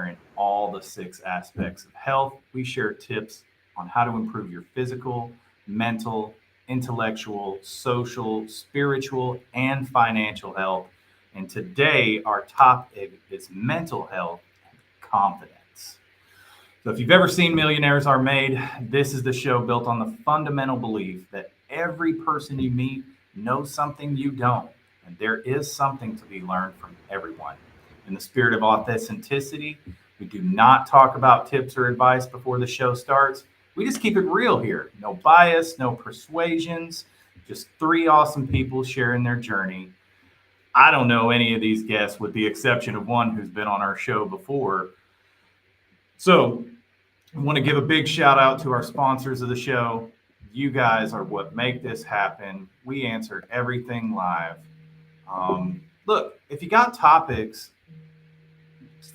there in all the six aspects of health. We share tips on how to improve your physical, mental, intellectual, social, spiritual, and financial health. And today, our topic is mental health and confidence. So, if you've ever seen Millionaires Are Made, this is the show built on the fundamental belief that every person you meet knows something you don't, and there is something to be learned from everyone. In the spirit of authenticity, we do not talk about tips or advice before the show starts. We just keep it real here. No bias, no persuasions, just three awesome people sharing their journey. I don't know any of these guests with the exception of one who's been on our show before. So I want to give a big shout out to our sponsors of the show. You guys are what make this happen. We answered everything live. Look, if you got topics,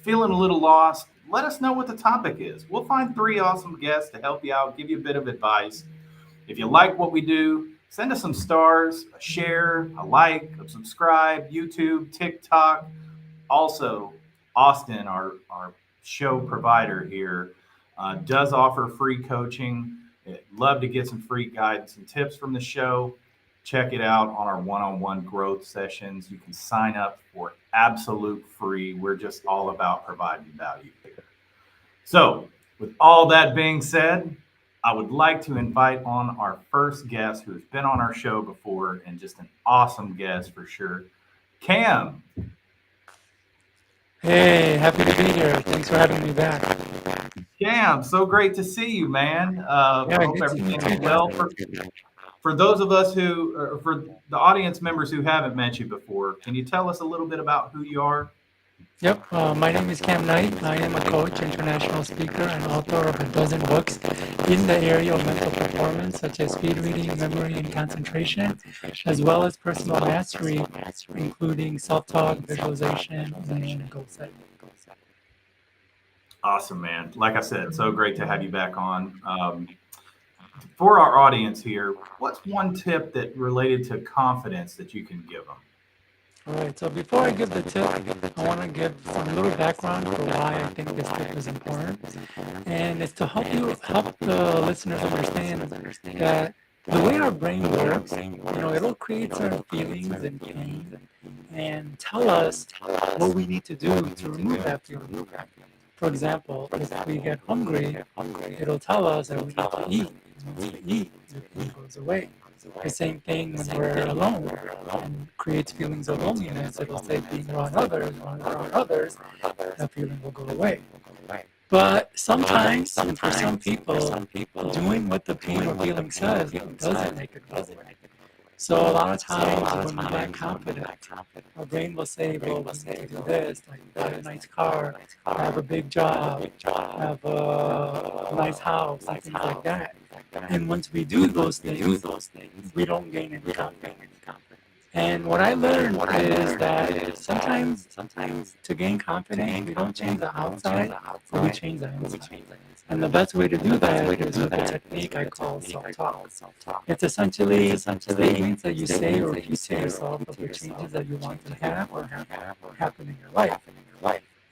feeling a little lost, let us know what the topic is. We'll find three awesome guests to help you out, give you a bit of advice. If you like what we do, send us some stars, a share, a like, a subscribe, YouTube, TikTok. Also, Austin, our show provider here, does offer free coaching. Love to get some free guidance and tips from the show. Check it out on our one-on-one growth sessions. You can sign up for absolute free. We're just all about providing value here. So, with all that being said, I would like to invite on our first guest who has been on our show before and just an awesome guest for sure, Cam. Hey, happy to be here. Thanks for having me back. Cam, so great to see you, man. Yeah, Hope good to everything meet is you. well. For those of us who, or for the audience members who haven't met you before, can you tell us a little bit about who you are? Yep, my name is Cam Knight. I am a coach, international speaker, and author of a dozen books in the area of mental performance, such as speed reading, memory, and concentration, as well as personal mastery, including self-talk, visualization, and goal setting. Awesome, man. Like I said, so great to have you back on. For our audience here, what's one tip that related to confidence that you can give them? All right, so before I give the tip, I want to give some little background for why I think this tip is important. And it's to help the listeners understand that the way our brain works, it'll create certain feelings and pain and tell us what we need to do to remove that feeling. For example, if we get hungry, it'll tell us that we need to eat. Once we eat, the pain goes away. The same thing when we're alone and creates feelings of loneliness. It'll say being around others, that feeling will go away. But sometimes, and for some people, doing what the pain or feeling says doesn't make it go away. So a lot of times when we get confident, our brain will say, well, we need to do this, like buy a nice car, have a big job, have a nice house, and things like that. And once we do those things, we don't gain any confidence. And what I learned is that sometimes to gain confidence, we don't change the outside, but we change the inside. And the best way to do that is with a technique I call self-talk. It's essentially statements that you say or repeat to yourself of the changes that you want to have or have happen in your life.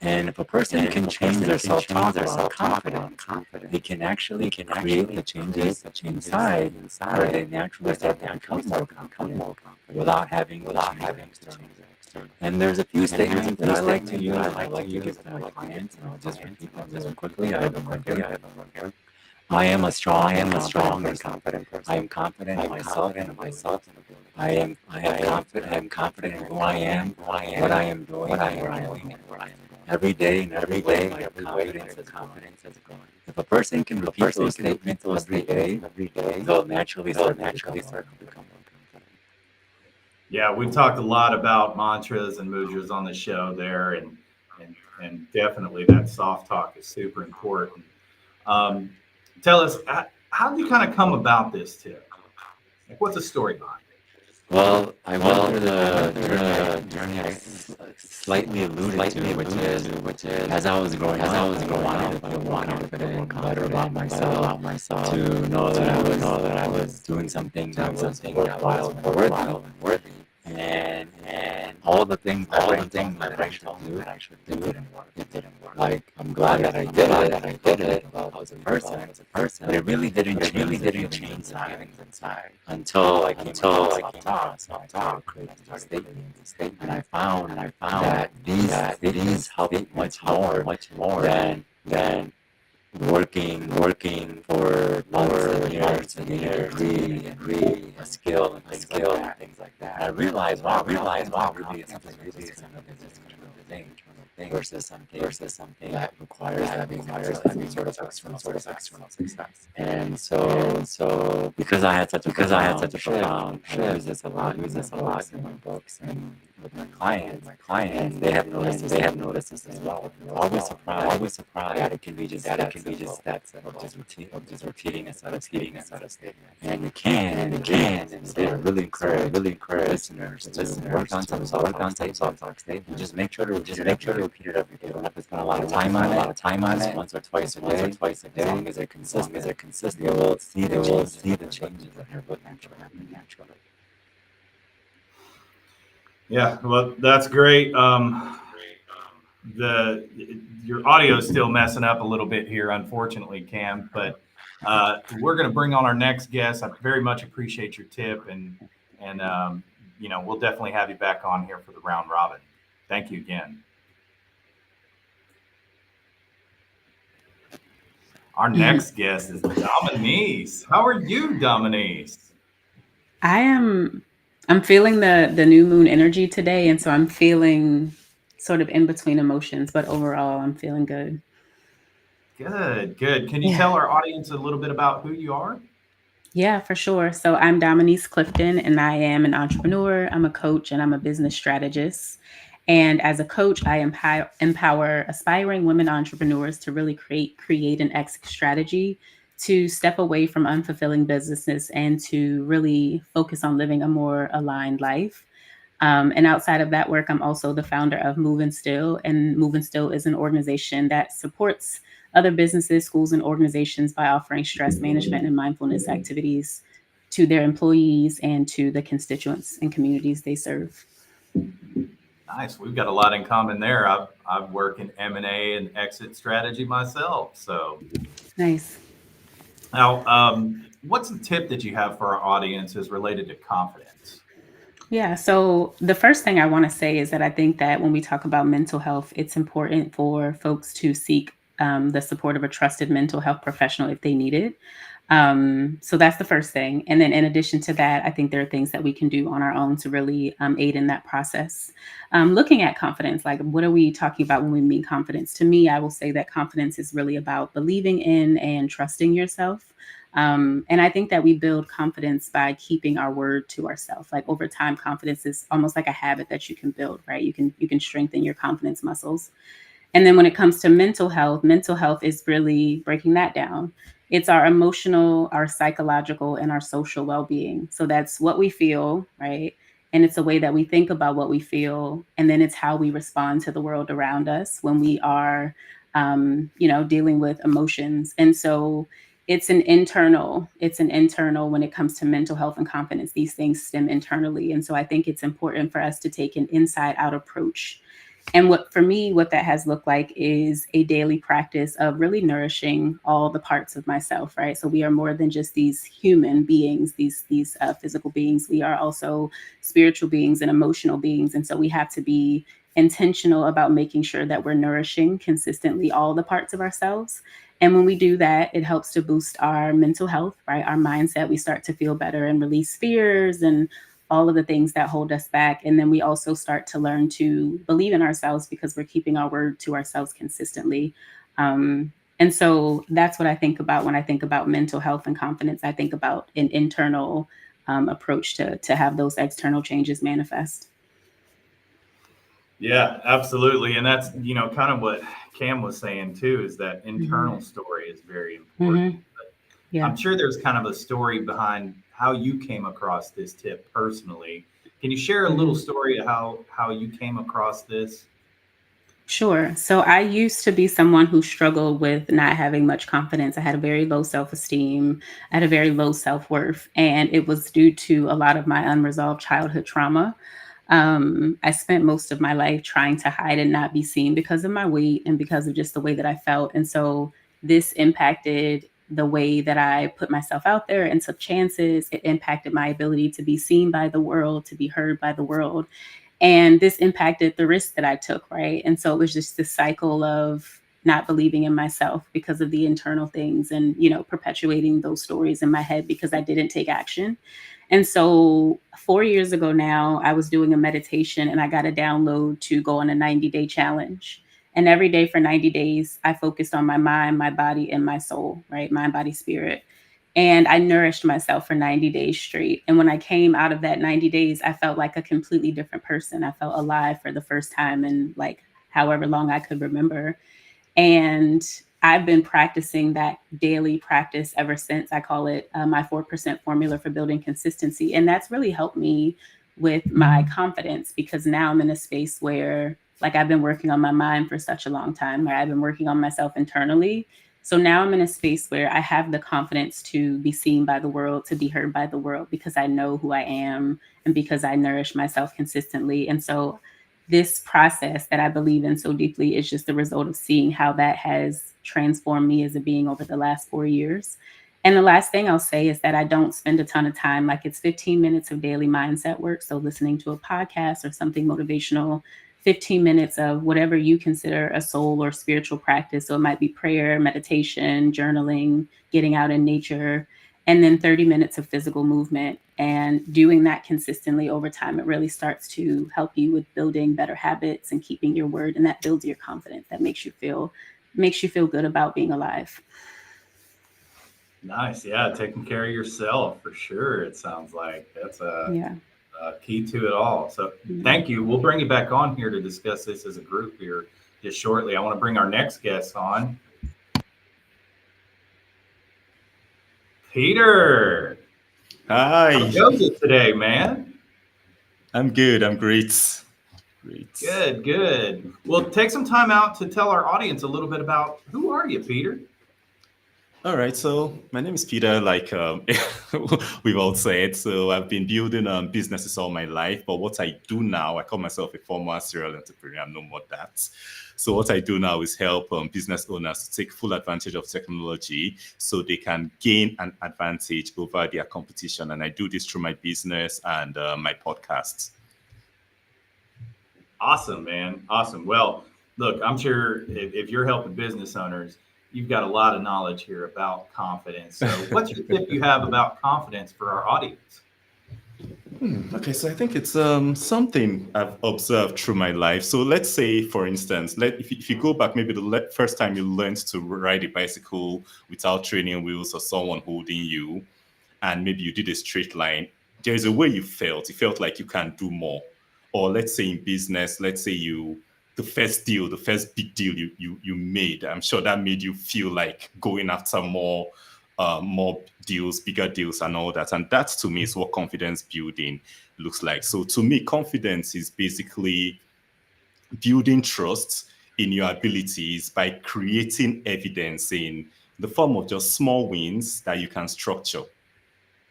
And if a person can change their self-talk around confidence, they can actually create the changes inside where they naturally start to become more confident without having to change external. And there's a few statements that I like to use and I like to give to my clients, and I'll just repeat them really quickly. I have them right here. I am a strong and confident person. I am confident in myself and ability. I am confident in who I am, what I am doing, and where I am going. Every day and every way, my confidence is growing. If a person can repeat those statements every day, they'll naturally start to become more confident. Yeah, we've talked a lot about mantras and mudras on the show there, and definitely that soft talk is super important. Um, Tell us, how did you kind of come about this tip? Like, what's the story behind it? Well, I went through the journey I slightly alluded to, which is as I was growing up, I wanted to feel more confident, better about myself, to know that I was doing something that was worthwhile and worthy. And all the things that I told me that I should do, it didn't work. It didn't work. Like I'm glad that I did it. That I did it. I was a person, but it really didn't change the feelings inside until I came across self-talk, created these statements, and I found that these help much more than working for months and years, getting a degree, a skill, and things like that. And I realized, wow, really is something really is kind of an internal thing versus something that requires having sort of external success. And so because I had such a profound shift, I use this a lot in my books and with my clients, and they have noticed this as well. They're always surprised that it can be just that simple, of just repeating a set of statements. And and they're really encourage listeners to work on some self-talk statements, and just make sure to repeat it every day. You don't have to spend a lot of time on it. Once or twice a day, as long as they're consistent, you will see the changes that happen naturally. Yeah, well, that's great. The Your audio is still messing up a little bit here, unfortunately, Cam. But we're going to bring on our next guest. I very much appreciate your tip, and we'll definitely have you back on here for the round robin. Thank you again. Our next guest is Dominique. How are you, Dominique? I am I'm feeling the new moon energy today, and so I'm feeling sort of in between emotions, but overall I'm feeling good. Good, good. Can you Yeah. tell our audience a little bit about who you are? Yeah, for sure. So I'm Dominique Clifton, and I am an entrepreneur. I'm a coach, and I'm a business strategist. And as a coach, I empower aspiring women entrepreneurs to really create an exit strategy to step away from unfulfilling businesses and to really focus on living a more aligned life. And outside of that work, I'm also the founder of Move and Still. And Move and Still is an organization that supports other businesses, schools, and organizations by offering stress management and mindfulness activities to their employees and to the constituents and communities they serve. Nice. We've got a lot in common there. I've worked in M&A and exit strategy myself. So Nice. now, what's the tip that you have for our audience is related to confidence? Yeah. So the first thing I want to say is that I think that when we talk about mental health, it's important for folks to seek the support of a trusted mental health professional if they need it. So that's the first thing. And then in addition to that, I think there are things that we can do on our own to really aid in that process. Looking at confidence, like what are we talking about when we mean confidence? To me, I will say that confidence is really about believing in and trusting yourself. And I think that we build confidence by keeping our word to ourselves. Like over time, confidence is almost like a habit that you can build, right? You can strengthen your confidence muscles. And then when it comes to mental health is really breaking that down. It's our emotional, our psychological, and our social well being. So that's what we feel, right? And it's a way that we think about what we feel. And then it's how we respond to the world around us when we are, dealing with emotions. And so it's an internal when it comes to mental health and confidence. These things stem internally. And so I think it's important for us to take an inside out approach, and what for me, what that has looked like is a daily practice of really nourishing all the parts of myself, right? So we are more than just these human beings, these physical beings. We are also spiritual beings and emotional beings, and so we have to be intentional about making sure that we're nourishing consistently all the parts of ourselves. And when we do that, it helps to boost our mental health, right? Our mindset. We start to feel better and release fears and all of the things that hold us back. And then we also start to learn to believe in ourselves because we're keeping our word to ourselves consistently. And so that's what I think about when I think about mental health and confidence. I think about an internal approach to have those external changes manifest. Yeah, absolutely. And that's, kind of what Cam was saying too, is that Hmm. internal story is very important. Hmm. Yeah, I'm sure there's kind of a story behind how you came across this tip personally. Can you share a little hmm, story of how you came across this? sure. So I used to be someone who struggled with not having much confidence. I had a very low self esteem, I had a very low self worth, and it was due to a lot of my unresolved childhood trauma. I spent most of my life trying to hide and not be seen because of my weight and because of just the way that I felt. And so this impacted the way that I put myself out there and took chances. It impacted my ability to be seen by the world, to be heard by the world. And this impacted the risks that I took, right? And so it was just this cycle of not believing in myself because of the internal things and, perpetuating those stories in my head because I didn't take action. And so 4 years ago now, I was doing a meditation and I got a download to go on a 90-day challenge. And every day for 90 days, I focused on my mind, my body, and my soul, right? Mind, body, spirit. And I nourished myself for 90 days straight. And when I came out of that 90 days, I felt like a completely different person. I felt alive for the first time in like however long I could remember. And I've been practicing that daily practice ever since. I call it my 4% formula for building consistency. And that's really helped me with my confidence because now I'm in a space where, like, I've been working on my mind for such a long time, right? I've been working on myself internally. So now I'm in a space where I have the confidence to be seen by the world, to be heard by the world because I know who I am and because I nourish myself consistently. And so this process that I believe in so deeply is just the result of seeing how that has transformed me as a being over the last 4 years. And the last thing I'll say is that I don't spend a ton of time, like it's 15 minutes of daily mindset work. So listening to a podcast or something motivational, 15 minutes of whatever you consider a soul or spiritual practice. So it might be prayer, meditation, journaling, getting out in nature, and then 30 minutes of physical movement. And doing that consistently over time, it really starts to help you with building better habits and keeping your word. And that builds your confidence. That makes you feel good about being alive. Nice. Yeah. Taking care of yourself for sure. It sounds like that's Yeah. a key to it all. So Yeah. thank you. We'll bring you back on here to discuss this as a group here just shortly. I want to bring our next guest on. Peter, how Hi, goes it today, man? I'm good. I'm great. Great. Good, good. Well, take some time out to tell our audience a little bit about who are you, Peter? All right. So my name is Peter. Like we've all said. So I've been building businesses all my life. But what I do now, I call myself a former serial entrepreneur. No more that. So what I do now is help business owners to take full advantage of technology so they can gain an advantage over their competition. And I do this through my business and my podcasts. Awesome, man. Awesome. Well, look, I'm sure if you're helping business owners, you've got a lot of knowledge here about confidence. So, what's your tip you have about confidence for our audience? Okay, so I think it's something I've observed through my life. So let's say, for instance, if you go back, maybe the first time you learned to ride a bicycle without training wheels or someone holding you, and maybe you did a straight line, there's a way you felt. You felt like you can do more. Or let's say in business, let's say the first deal, the first big deal you made, I'm sure that made you feel like going after more deals, bigger deals, and all that. And that to me is what confidence building looks like. So to me, confidence is basically building trust in your abilities by creating evidence in the form of just small wins that you can structure.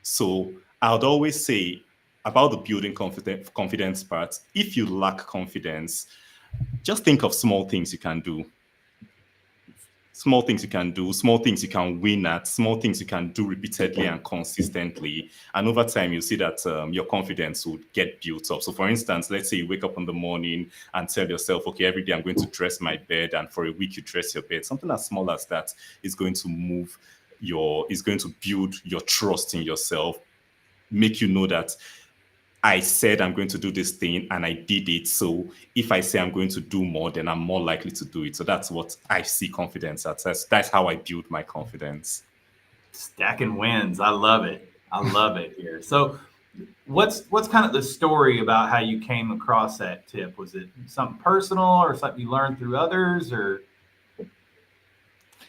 So I would always say about the building confidence part, if you lack confidence, just think of small things you can do. Small things you can do, small things you can win at, small things you can do repeatedly and consistently. And over time, you'll see that your confidence will get built up. So, for instance, let's say you wake up in the morning and tell yourself, okay, every day I'm going to dress my bed. And for a week, you dress your bed. Something as small as that is going to is going to build your trust in yourself, make you know that I said I'm going to do this thing and I did it. So if I say I'm going to do more, then I'm more likely to do it. So that's what I see confidence as. That's how I build my confidence. Stacking wins. I love it. I love it here. So, what's kind of the story about how you came across that tip? Was it something personal or something you learned through others, or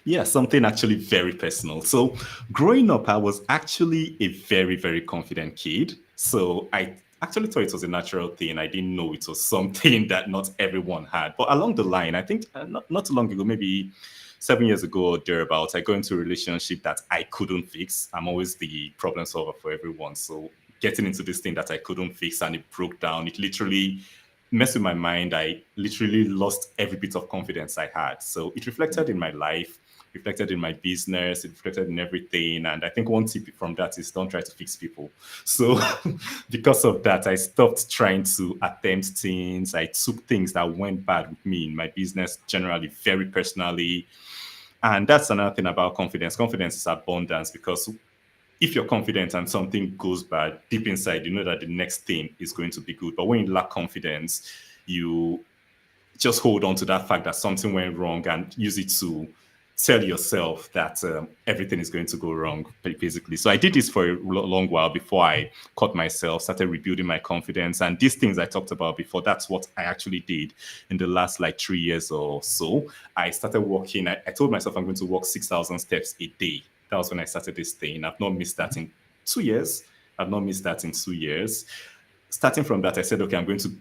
Yeah, something actually very personal. So growing up, I was actually a very, very confident kid. So I actually thought it was a natural thing. I didn't know it was something that not everyone had. But along the line, I think not too long ago, maybe 7 years ago or thereabouts, I got into a relationship that I couldn't fix. I'm always the problem solver for everyone. So getting into this thing that I couldn't fix, and it broke down. It literally messed with my mind. I literally lost every bit of confidence I had. So it reflected in my life, reflected in my business, it reflected in everything. And I think one tip from that is don't try to fix people. So because of that, I stopped trying to attempt things. I took things that went bad with me in my business generally very personally. And that's another thing about confidence. Confidence is abundance, because if you're confident and something goes bad, deep inside, you know that the next thing is going to be good. But when you lack confidence, you just hold on to that fact that something went wrong and use it to tell yourself that everything is going to go wrong, basically. So I did this for a long while before I caught myself, started rebuilding my confidence. And these things I talked about before, that's what I actually did in the last like 3 years or so. I started walking. I told myself I'm going to walk 6,000 steps a day. That was when I started this thing. I've not missed that in 2 years. I've not missed that in 2 years. Starting from that, I said, okay, I'm going to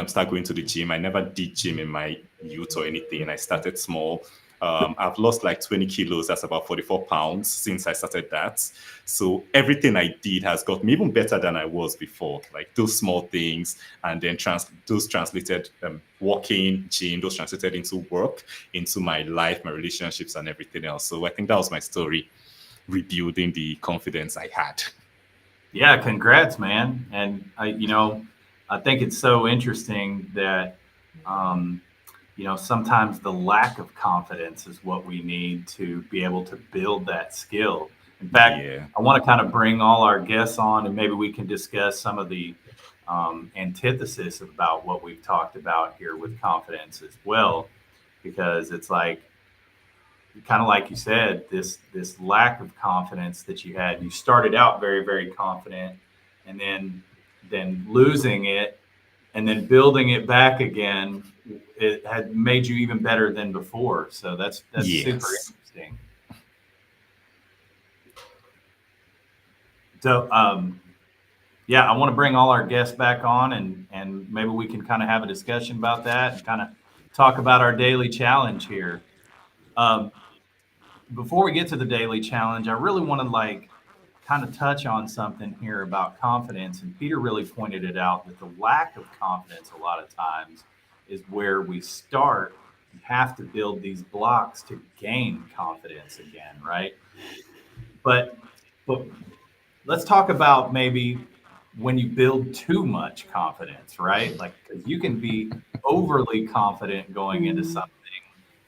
start going to the gym. I never did gym in my youth or anything. I started small. I've lost like 20 kilos. That's about 44 pounds since I started that. So everything I did has got me even better than I was before. Like those small things, and then those translated walking, gym, those translated into work, into my life, my relationships, and everything else. So I think that was my story, rebuilding the confidence I had. Yeah, congrats, man. And I think it's so interesting that, sometimes the lack of confidence is what we need to be able to build that skill. In fact, Yeah. I want to kind of bring all our guests on, and maybe we can discuss some of the antithesis about what we've talked about here with confidence as well, because it's like, kind of like you said, this lack of confidence that you had. You started out very, very confident, and then losing it, and then building it back again. It had made you even better than before. So that's super Yes. interesting. So yeah, I want to bring all our guests back on, and maybe we can kind of have a discussion about that and kind of talk about our daily challenge here. Um, Before we get to the daily challenge, I really want to kind of touch on something here about confidence. And Peter really pointed it out, that the lack of confidence a lot of times is where we start. You have to build these blocks to gain confidence again, right? But but let's talk about maybe when you build too much confidence, right? Like, 'cause you can be overly confident going into something,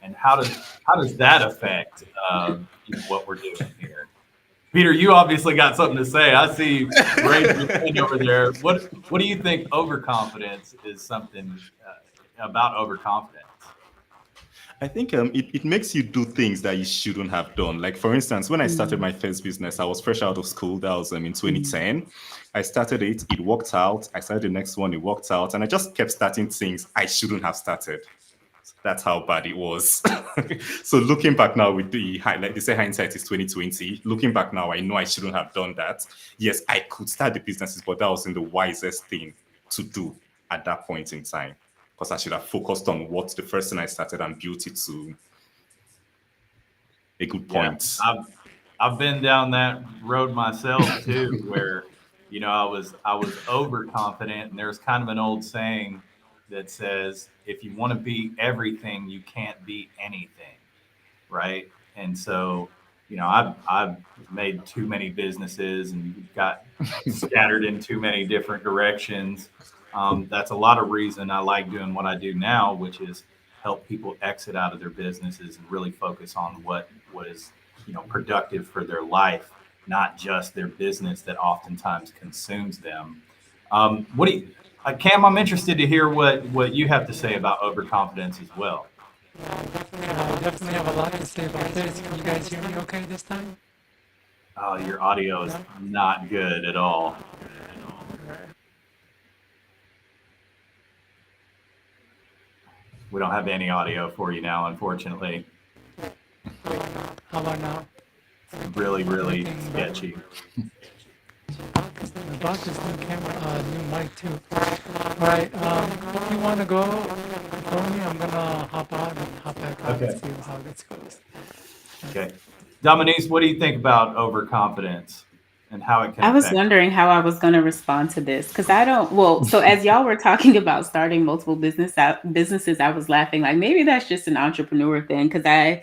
and how does that affect what we're doing here? Peter, you obviously got something to say. I see you raising your hand over there. What do you think overconfidence is something about overconfidence? I think it makes you do things that you shouldn't have done. Like, for instance, when I started my first business, I was fresh out of school. That was in 2010. I started it worked out. I started the next one, it worked out. And I just kept starting things I shouldn't have started. That's how bad it was. So looking back now with like they say, hindsight is 2020. Looking back now, I know I shouldn't have done that. Yes, I could start the businesses, but that wasn't the wisest thing to do at that point in time, because I should have focused on what the first thing I started and built it to a good Yeah, point. I've been down that road myself too, where I was overconfident, and there's kind of an old saying that says, if you want to be everything, you can't be anything, right? And so, I've made too many businesses and got scattered in too many different directions. That's a lot of reason I like doing what I do now, which is help people exit out of their businesses and really focus on what is productive for their life, not just their business that oftentimes consumes them. What do you, Cam? I'm interested to hear what you have to say about overconfidence as well. I definitely have a lot to say about this. Can you guys hear me okay this time? Oh, your audio is not good at all. We don't have any audio for you now, unfortunately. How about now? Really, really Everything better? sketchy. I bought this new camera, new mic too. Alright, if you want to go for me, I'm gonna hop on and hop back on Okay. and see how this goes. Okay. Dominique, what do you think about overconfidence? and how it can I was affect. wondering how I was going to respond to this because I don't. Well, so as y'all were talking about starting multiple businesses, I was laughing like maybe that's just an entrepreneur thing because I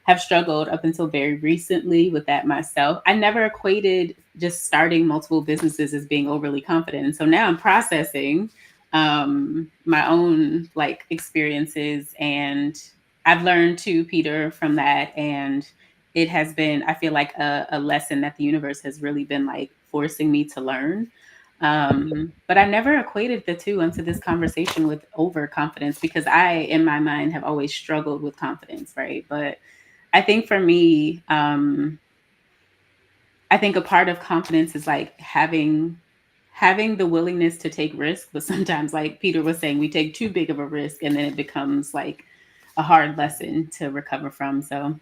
have struggled up until very recently with that myself. I never equated just starting multiple businesses as being overly confident, and so now I'm processing my own like experiences, and I've learned too, Peter, from that, and it has been, I feel like a lesson that the universe has really been like forcing me to learn. But I never equated the two into this conversation with overconfidence because I, in my mind, have always struggled with confidence, right? But I think for me, I think a part of confidence is like having the willingness to take risks, but sometimes, like Peter was saying, we take too big of a risk and then it becomes like a hard lesson to recover from. So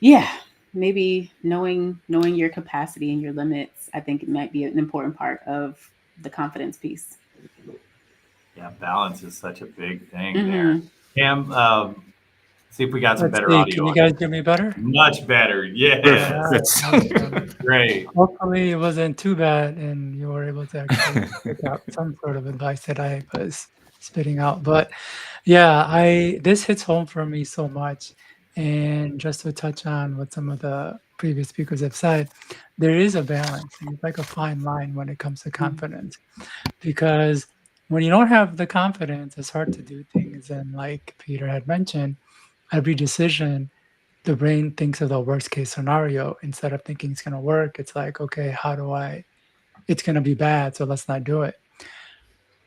yeah, maybe knowing your capacity and your limits, I think it might be an important part of the confidence piece. Yeah, balance is such a big thing there. Hmm. Cam, see if we got some Let's better see. Can audio you on guys here. hear me better? Much better. All Yes. right. Perfect. Awesome. Great. Hopefully, it wasn't too bad, and you were able to actually pick out some sort of advice that I was spitting out. But yeah, I this hits home for me so much. And just to touch on what some of the previous speakers have said, there is a balance, and it's like a fine line when it comes to confidence. Because when you don't have the confidence, it's hard to do things. And like Peter had mentioned, every decision, the brain thinks of the worst case scenario instead of thinking it's going to work. It's like, okay, how do I? It's going to be bad, so let's not do it.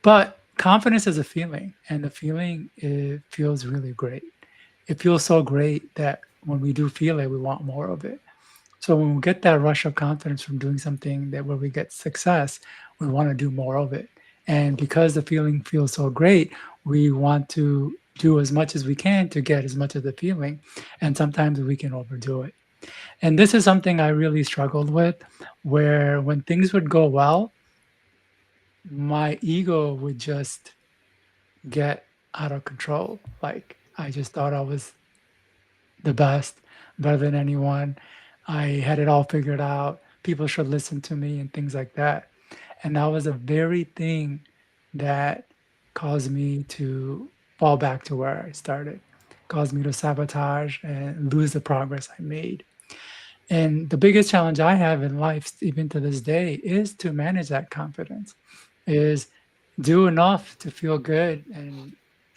But confidence is a feeling, and the feeling it feels really great. It feels so great that when we do feel it, we want more of it. So when we get that rush of confidence from doing something that where we get success, we want to do more of it. And because the feeling feels so great, we want to do as much as we can to get as much of the feeling. And sometimes we can overdo it. And this is something I really struggled with, where when things would go well, my ego would just get out of control. Like I just thought I was the best, better than anyone. I had it all figured out. People should listen to me and things like that. And that was a very thing that caused me to fall back to where I started, caused me to sabotage and lose the progress I made. And the biggest challenge I have in life, even to this day, is to manage that confidence, is do enough to feel good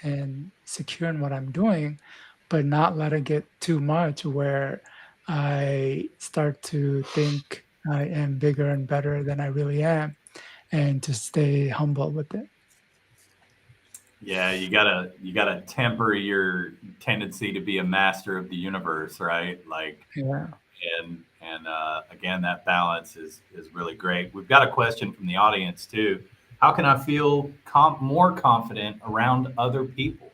and secure in what I'm doing, but not let it get too much where I start to think I am bigger and better than I really am, and to stay humble with it. Yeah, you gotta temper your tendency to be a master of the universe, right? Like, Yeah. and again, that balance is really great. We've got a question from the audience too. How can I feel more confident around other people?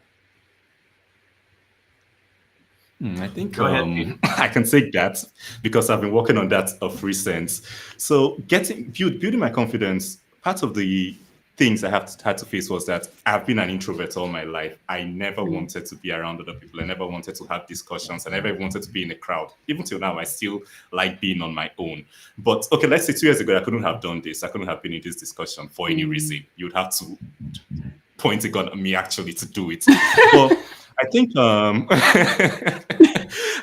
I think Go ahead, Peter. I can take that because I've been working on that of recent. So building my confidence, part of the things I had to face was that I've been an introvert all my life. I never Mm. wanted to be around other people. I never wanted to have discussions. I never wanted to be in a crowd. Even till now, I still like being on my own. But okay, let's say 2 years ago, I couldn't have done this. I couldn't have been in this discussion for any Mm. reason. You'd have to point a gun at me actually to do it. But I think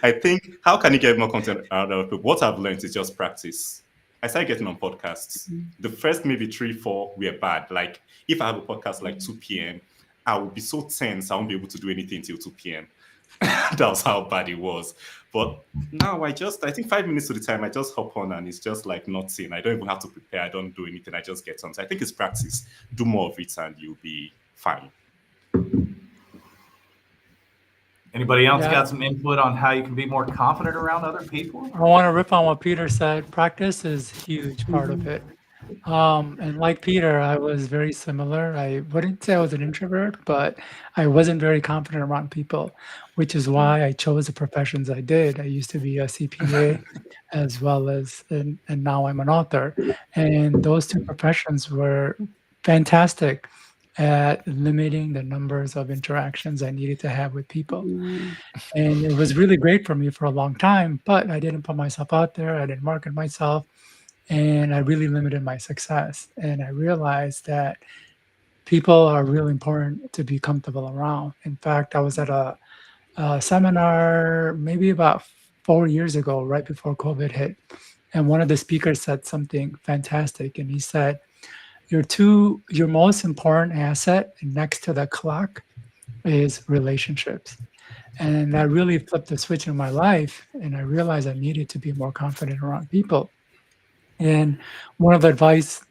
I think how can you get more content out of it? What I've learned is just practice. I started getting on podcasts. The first maybe 3, 4 were bad. Like if I have a podcast like 2 p.m., I would be so tense I won't be able to do anything till 2 p.m. That was how bad it was. But now I think 5 minutes to the time I just hop on and it's just like nothing. I don't even have to prepare. I don't do anything. I just get on. So I think it's practice. Do more of it and you'll be fine. Anybody else Yeah. got some input on how you can be more confident around other people? I want to rip on what Peter said. Practice is a huge part of Mhm. it. And like Peter, I was very similar. I wouldn't say I was an introvert, but I wasn't very confident around people, which is why I chose the professions I did. I used to be a CPA as well as, and now I'm an author. And those two professions were fantastic at limiting the numbers of interactions I needed to have with people. Mm. And it was really great for me for a long time, but I didn't put myself out there. I didn't market myself. and I really limited my success. And I realized that people are really important to be comfortable around. In fact, I was at a seminar maybe about 4 years ago, right before COVID hit. And one of the speakers said something fantastic. And he said, your most important asset next to the clock is relationships. And that really flipped the switch in my life. And I realized I needed to be more confident around people. And one of the advice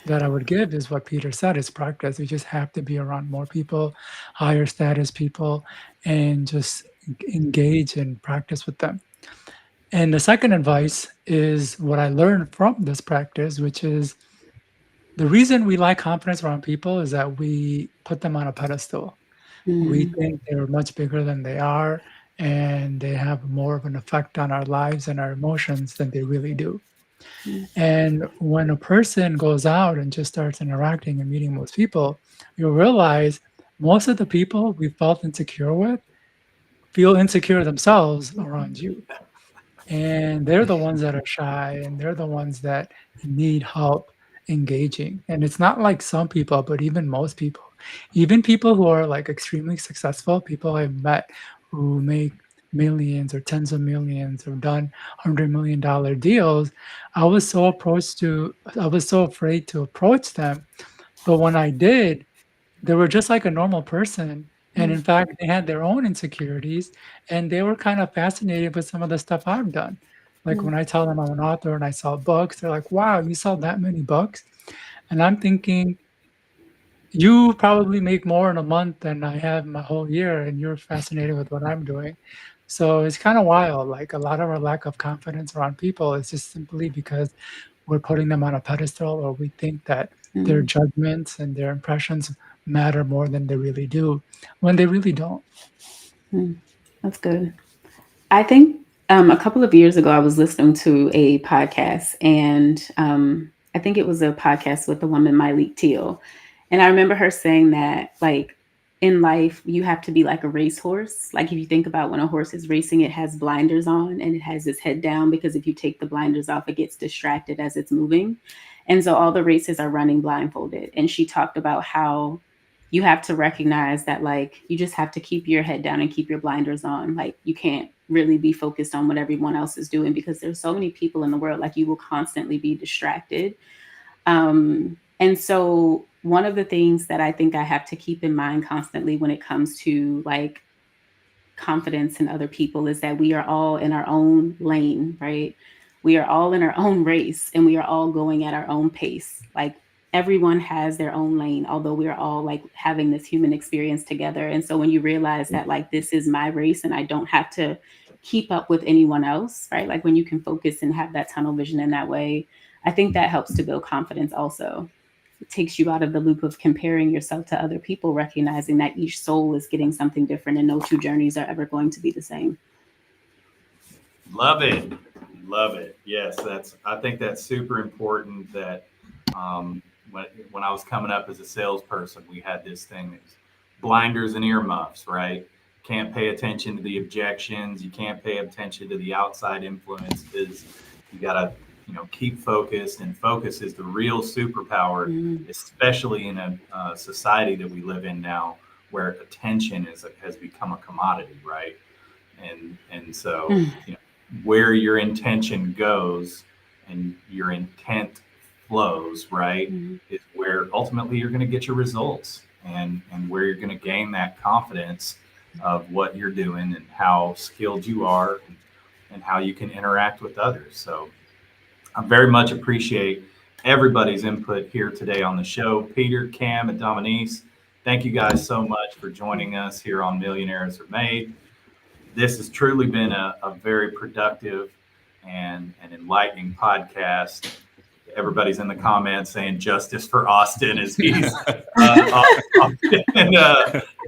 that I would give is what Peter said is practice. You just have to be around more people, higher status people, and just engage and practice with them. And the second advice is what I learned from this practice, which is the reason we lack confidence around people is that we put them on a pedestal. We Mm, think they're much bigger than they are, and they have more of an effect on our lives and our emotions than they really do. mm, And when a person goes out and just starts interacting and meeting most people, you'll realize most of the people we felt insecure with feel insecure themselves around you. And they're the ones that are shy and they're the ones that need help engaging. And it's not like some people, but even most people, even people who are like extremely successful, people I've met who make millions or tens of millions or done $100 million deals, I was so afraid to approach them. But when I did, they were just like a normal person, and mm, in fact, they had their own insecurities, and they were kind of fascinated with some of the stuff I've done. Like, mm, when I tell them I'm an author and I sell books, they're like, "Wow, you sell that many books?" And I'm thinking, "You probably make more in a month than I have my whole year, and you're fascinated with what I'm doing." So it's kinda wild, like, a lot of our lack of confidence around people is just simply because we're putting them on a pedestal, or we think that their mm, judgments and their impressions matter more than they really do, when they really don't. mm. That's good. I think a couple of years ago, I was listening to a podcast, and I think it was a podcast with the woman Myleik Teal, and I remember her saying that, like, in life, you have to be like a racehorse. Like, if you think about when a horse is racing, it has blinders on and it has its head down because if you take the blinders off, it gets distracted as it's moving, and so all the races are running blindfolded. And she talked about how you have to recognize that, like, you just have to keep your head down and keep your blinders on. Like, you can't really be focused on what everyone else is doing because there's so many people in the world. Like, you will constantly be distracted. And so one of the things that I think I have to keep in mind constantly when it comes to like confidence in other people is that we are all in our own lane, right? We are all in our own race and we are all going at our own pace. Like, everyone has their own lane, although we are all like having this human experience together. And so when you realize that, like, this is my race and I don't have to keep up with anyone else, right? Like, when you can focus and have that tunnel vision in that way, I think that helps to build confidence also. It takes you out of the loop of comparing yourself to other people, recognizing that each soul is getting something different and no two journeys are ever going to be the same. Love it. Love it. Yes, I think that's super important that when I was coming up as a salesperson, we had this thing that's blinders and earmuffs, right? Can't pay attention to the objections. You can't pay attention to the outside influences. You got to, keep focused, and focus is the real superpower, Mm, especially in a society that we live in now where attention has become a commodity, right? And so, mm, where your intention goes and your intent flows, right, mm, is where ultimately you're going to get your results, and where you're going to gain that confidence of what you're doing and how skilled you are, and how you can interact with others. So I very much appreciate everybody's input here today on the show. Peter, Cam, and Dominique, thank you guys so much for joining us here on Millionaires Are Made. This has truly been a very productive and enlightening podcast. Everybody's in the comments saying justice for Austin as he's in,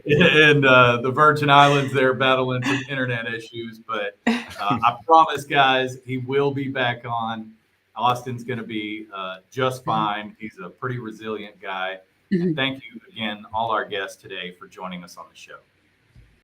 the Virgin Islands. They're battling some internet issues, but I promise, guys, he will be back on. Austin's going to be just fine. He's a pretty resilient guy. And mm. thank you again, all our guests today, for joining us on the show.